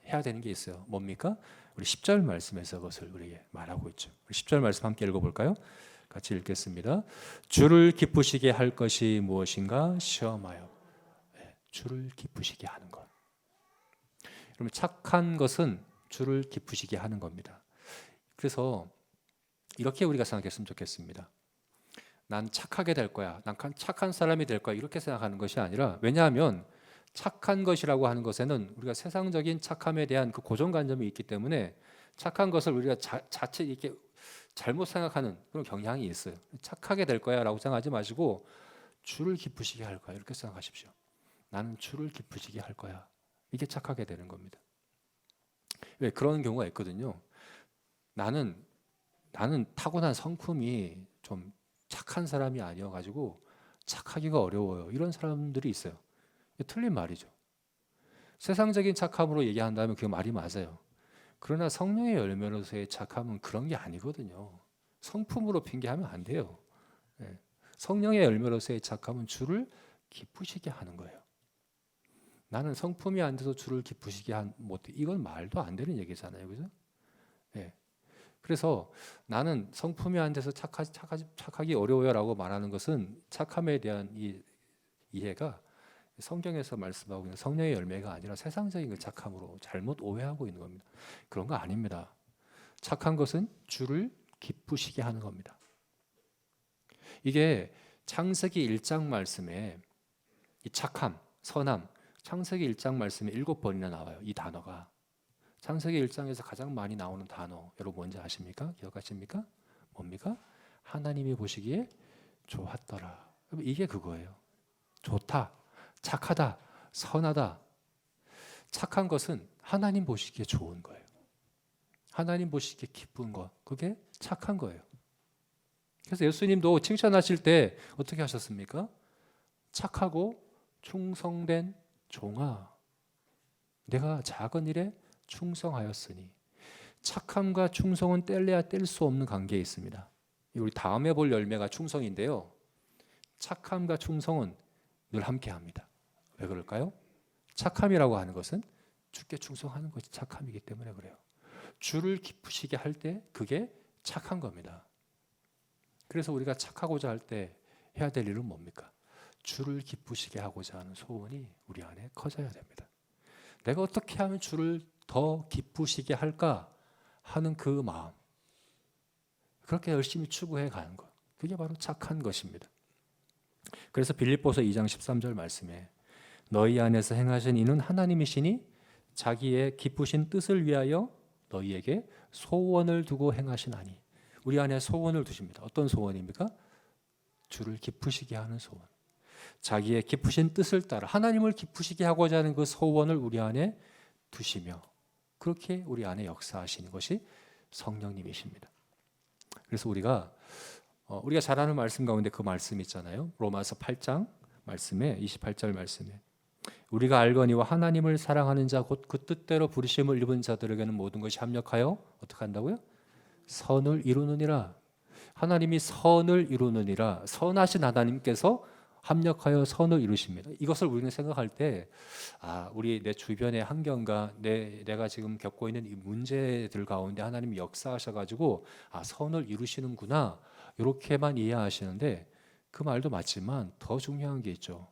해야 되는 게 있어요. 뭡니까? 우리 10절 말씀에서 그것을 우리에게 말하고 있죠. 우리 10절 말씀 함께 읽어볼까요? 같이 읽겠습니다. 주를 기쁘시게 할 것이 무엇인가 시험하여. 주를 기쁘시게 하는 것. 여러분 착한 것은 주를 기쁘시게 하는 겁니다. 그래서 이렇게 우리가 생각했으면 좋겠습니다. 난 착하게 될 거야. 난 착한 사람이 될 거야. 이렇게 생각하는 것이 아니라, 왜냐하면 착한 것이라고 하는 것에는 우리가 세상적인 착함에 대한 그 고정관념이 있기 때문에 착한 것을 우리가 자칫 이렇게 잘못 생각하는 그런 경향이 있어요. 착하게 될 거야라고 생각하지 마시고 주를 기쁘시게 할 거야 이렇게 생각하십시오. 나는 주를 기쁘시게 할 거야. 이게 착하게 되는 겁니다. 왜 그런 경우가 있거든요. 나는 타고난 성품이 좀 착한 사람이 아니어가지고 착하기가 어려워요. 이런 사람들이 있어요. 틀린 말이죠. 세상적인 착함으로 얘기한다면 그 말이 맞아요. 그러나 성령의 열매로서의 착함은 그런 게 아니거든요. 성품으로 핑계하면 안 돼요. 성령의 열매로서의 착함은 주를 기쁘시게 하는 거예요. 나는 성품이 안 돼서 주를 기쁘시게 못해. 이건 말도 안 되는 얘기잖아요. 그죠? 그래서 나는 성품이 안 돼서 착하기 어려워요라고 말하는 것은 착함에 대한 이 이해가 성경에서 말씀하고 있는 성령의 열매가 아니라 세상적인 그 착함으로 잘못 오해하고 있는 겁니다. 그런 거 아닙니다. 착한 것은 주를 기쁘시게 하는 겁니다. 이게 창세기 1장 말씀에 이 착함, 선함, 창세기 1장 말씀에 7번이나 나와요. 이 단어가. 창세기 1장에서 가장 많이 나오는 단어 여러분 뭔지 아십니까? 기억하십니까? 뭡니까? 하나님이 보시기에 좋았더라. 이게 그거예요. 좋다, 착하다, 선하다. 착한 것은 하나님 보시기에 좋은 거예요. 하나님 보시기에 기쁜 것, 그게 착한 거예요. 그래서 예수님도 칭찬하실 때 어떻게 하셨습니까? 착하고 충성된 종아, 내가 작은 일에 충성하였으니. 착함과 충성은 뗄래야 뗄 수 없는 관계에 있습니다. 우리 다음에 볼 열매가 충성인데요. 착함과 충성은 늘 함께합니다. 왜 그럴까요? 착함이라고 하는 것은 주께 충성하는 것이 착함이기 때문에 그래요. 주를 기쁘시게 할 때 그게 착한 겁니다. 그래서 우리가 착하고자 할 때 해야 될 일은 뭡니까? 주를 기쁘시게 하고자 하는 소원이 우리 안에 커져야 됩니다. 내가 어떻게 하면 주를 더 기쁘시게 할까 하는 그 마음, 그렇게 열심히 추구해 가는 것, 그게 바로 착한 것입니다. 그래서 빌립보서 2장 13절 말씀에 너희 안에서 행하신 이는 하나님이시니 자기의 기쁘신 뜻을 위하여 너희에게 소원을 두고 행하시나니. 우리 안에 소원을 두십니다. 어떤 소원입니까? 주를 기쁘시게 하는 소원. 자기의 기쁘신 뜻을 따라 하나님을 기쁘시게 하고자 하는 그 소원을 우리 안에 두시며 그렇게 우리 안에 역사하시는 것이 성령님이십니다. 그래서 우리가 잘 아는 말씀 가운데 그 말씀 있잖아요. 로마서 8장 말씀에 28절 말씀에 우리가 알거니와 하나님을 사랑하는 자 곧 그 뜻대로 부르심을 입은 자들에게는 모든 것이 합력하여 어떻게 한다고요? 선을 이루느니라. 하나님이 선을 이루느니라. 선하신 하나님께서 합력하여 선을 이루십니다. 이것을 우리는 생각할 때 우리 내 주변의 환경과 내가 지금 겪고 있는 이 문제들 가운데 하나님이 역사하셔가지고 선을 이루시는구나 이렇게만 이해하시는데 그 말도 맞지만 더 중요한 게 있죠.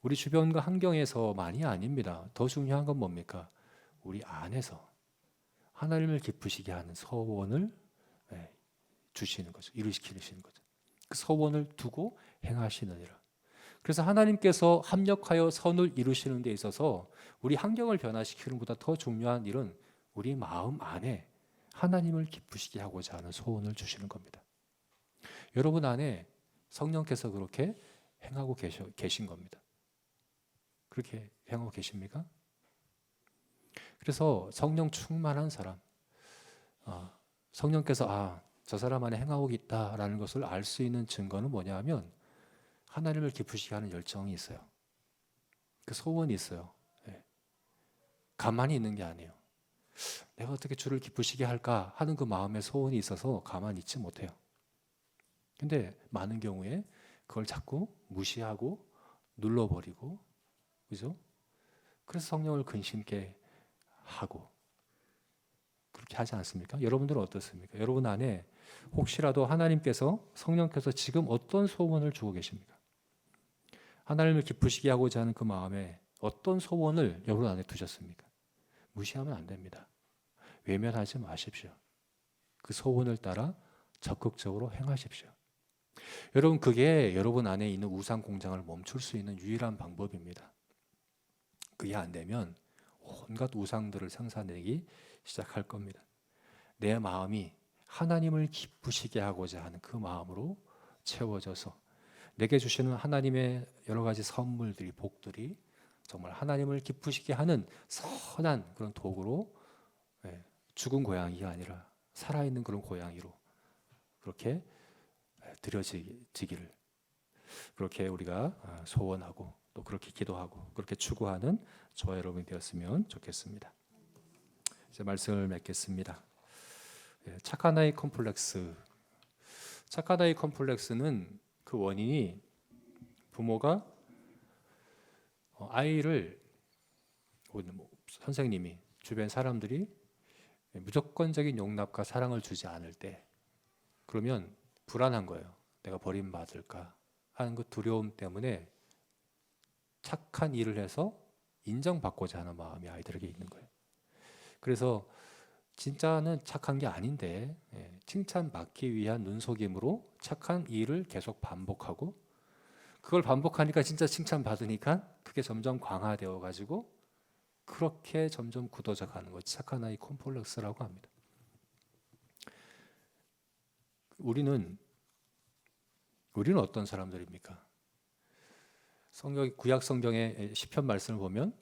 우리 주변과 환경에서만이 아닙니다. 더 중요한 건 뭡니까? 우리 안에서 하나님을 기쁘시게 하는 소원을 주시는 거죠. 이루시키시는 거죠. 그 소원을 두고 행하시느니라. 그래서 하나님께서 합력하여 선을 이루시는 데 있어서 우리 환경을 변화시키는 것보다 더 중요한 일은 우리 마음 안에 하나님을 기쁘시게 하고자 하는 소원을 주시는 겁니다. 여러분 안에 성령께서 그렇게 행하고 계신 겁니다. 그렇게 행하고 계십니까? 그래서 성령 충만한 사람, 성령께서 저 사람 안에 행하고 있다라는 것을 알 수 있는 증거는 뭐냐 하면 하나님을 기쁘시게 하는 열정이 있어요. 그 소원이 있어요. 가만히 있는 게 아니에요. 내가 어떻게 주를 기쁘시게 할까 하는 그 마음의 소원이 있어서 가만히 있지 못해요. 근데 많은 경우에 그걸 자꾸 무시하고 눌러버리고, 그죠? 그래서 성령을 근심케 하고 그렇게 하지 않습니까? 여러분들은 어떻습니까? 여러분 안에 혹시라도 하나님께서 성령께서 지금 어떤 소원을 주고 계십니까? 하나님을 기쁘시게 하고자 하는 그 마음에 어떤 소원을 여러분 안에 두셨습니까? 무시하면 안 됩니다. 외면하지 마십시오. 그 소원을 따라 적극적으로 행하십시오. 여러분, 그게 여러분 안에 있는 우상 공장을 멈출 수 있는 유일한 방법입니다. 그게 안 되면 온갖 우상들을 생산하기 시작할 겁니다. 내 마음이 하나님을 기쁘시게 하고자 하는 그 마음으로 채워져서 내게 주시는 하나님의 여러 가지 선물들이, 복들이 정말 하나님을 기쁘시게 하는 선한 그런 도구로, 죽은 고양이가 아니라 살아있는 그런 고양이로 그렇게 드려지기를, 그렇게 우리가 소원하고 또 그렇게 기도하고 그렇게 추구하는 저와 여러분이 되었으면 좋겠습니다. 이제 말씀을 맺겠습니다. 착한 아이 컴플렉스. 착한 아이 컴플렉스는 그 원인이 부모가 아이를, 선생님이, 주변 사람들이 무조건적인 용납과 사랑을 주지 않을 때, 그러면 불안한 거예요. 내가 버림받을까 하는 그 두려움 때문에 착한 일을 해서 인정받고자 하는 마음이 아이들에게 있는 거예요. 그래서 진짜는 착한 게 아닌데 칭찬받기 위한 눈속임으로 착한 일을 계속 반복하고, 그걸 반복하니까 진짜 칭찬받으니까 그게 점점 강화되어 가지고 그렇게 점점 굳어져 가는 거 착한 아이 콤플렉스라고 합니다. 우리는 어떤 사람들입니까? 구약 성경의 시편 말씀을 보면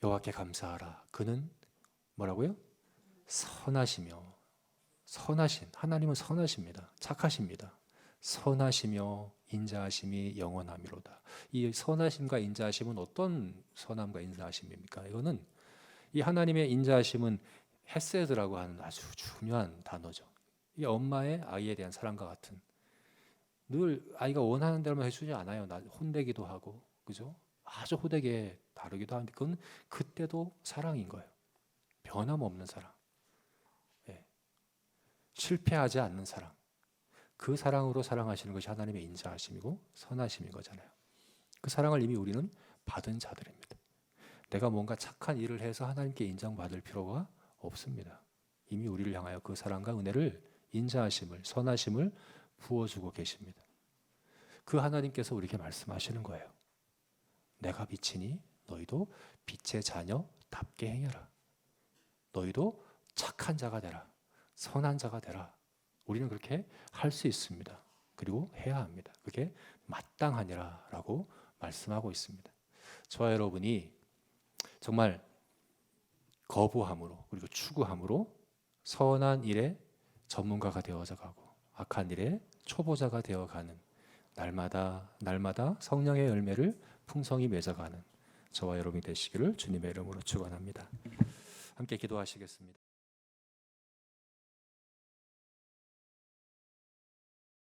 여호와께 감사하라. 그는 뭐라고요? 선하시며, 하나님은 선하십니다. 착하십니다. 선하시며 인자하심이 영원하미로다. 이 선하심과 인자하심은 어떤 선함과 인자하심입니까? 이거는 이 하나님의 인자하심은 헤세드라고 하는 아주 중요한 단어죠. 이 엄마의 아이에 대한 사랑과 같은, 늘 아이가 원하는 대로만 해주지 않아요. 혼내기도 하고, 그죠? 아주 호되게 다루기도 하는데 그건 그때도 사랑인 거예요. 변함없는 사랑, 실패하지 않는 사랑, 그 사랑으로 사랑하시는 것이 하나님의 인자하심이고 선하심인 거잖아요. 그 사랑을 이미 우리는 받은 자들입니다. 내가 뭔가 착한 일을 해서 하나님께 인정받을 필요가 없습니다. 이미 우리를 향하여 그 사랑과 은혜를, 인자하심을, 선하심을 부어주고 계십니다. 그 하나님께서 우리에게 말씀하시는 거예요. 내가 빛이니 너희도 빛의 자녀답게 행해라. 너희도 착한 자가 되라. 선한 자가 되라. 우리는 그렇게 할 수 있습니다. 그리고 해야 합니다. 그게 마땅하니라 라고 말씀하고 있습니다. 저와 여러분이 정말 거부함으로 그리고 추구함으로 선한 일에 전문가가 되어져 가고 악한 일에 초보자가 되어가는 날마다 성령의 열매를 풍성히 맺어가는 저와 여러분이 되시기를 주님의 이름으로 축원합니다. 함께 기도하시겠습니다.